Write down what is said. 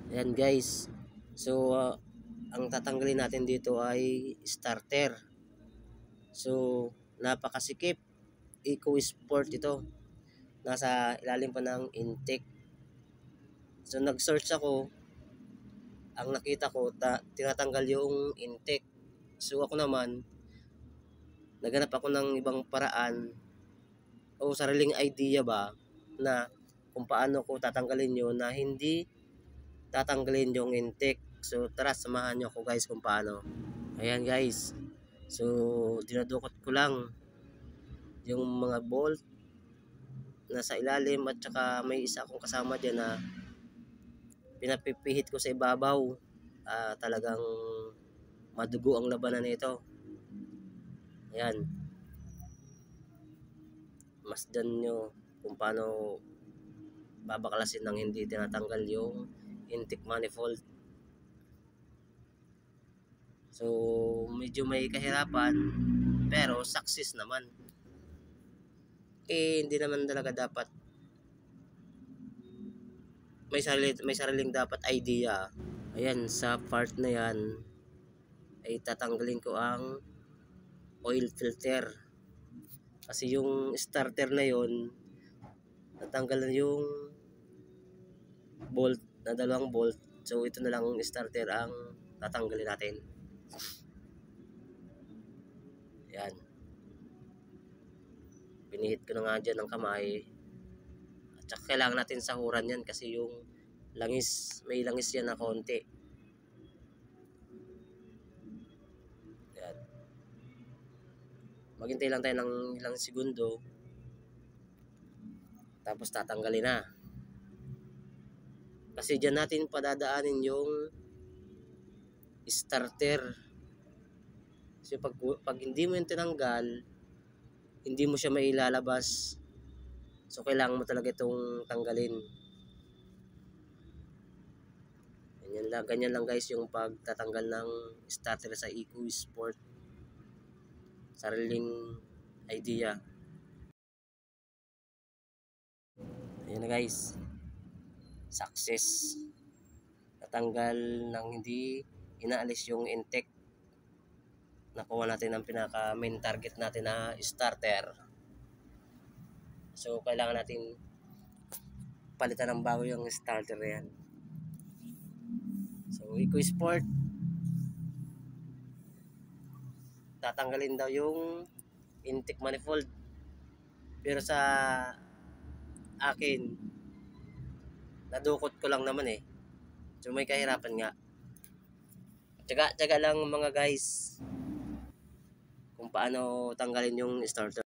Ayan guys. So ang tatanggalin natin dito ay starter. So napakasikip. Eco Sport ito. Nasa ilalim pa ng intake. So nag-search ako. Ang nakita ko tinatanggal yung intake. So ako naman naghanap ako ng ibang paraan o sariling idea ba na kung paano ko tatanggalin yun na hindi tatanggalin yung intake. So tara, samahan nyo ako guys kung paano. Ayan guys. So dinudukot ko lang yung mga bolt na sa ilalim at saka may isa akong kasama dyan na pinapipihit ko sa ibabaw. Talagang madugo ang labanan nito. Ayan. Masdan nyo kung paano babaklasin ng hindi tinatanggal yung intake manifold. So medyo may kahirapan pero success naman. Hindi naman talaga dapat may sariling dapat idea. Ayan, sa part na yan ay tatanggalin ko ang oil filter. Kasi yung starter na yon natanggal na yung bolt na dalawang bolt. So ito na lang starter ang tatanggalin natin. Ayan. Pinihit ko na nga dyan ng kamay. At saka kailangan natin sahuran yan kasi yung langis, may langis yan na konti. Ayan. Maghintay lang tayo ng ilang segundo. Tapos tatanggalin na. Kasi dyan natin padadaanin yung starter. Kasi pag hindi mo yung tinanggal, hindi mo siya mailalabas. So kailangan mo talaga itong tanggalin. Ganyan lang guys yung pagtatanggal ng starter sa Eco Sport. Sariling idea. Ayan na guys. Success. Natanggal ng hindi inaalis yung intake. Nakuha natin ang pinaka main target natin na starter. So kailangan natin palitan ng bago yung starter na yan. So Eco Sport, tatanggalin daw yung intake manifold. Pero sa akin, nadukot ko lang naman eh. So may kahirapan nga. Tsaga lang mga guys kung paano tanggalin yung starter.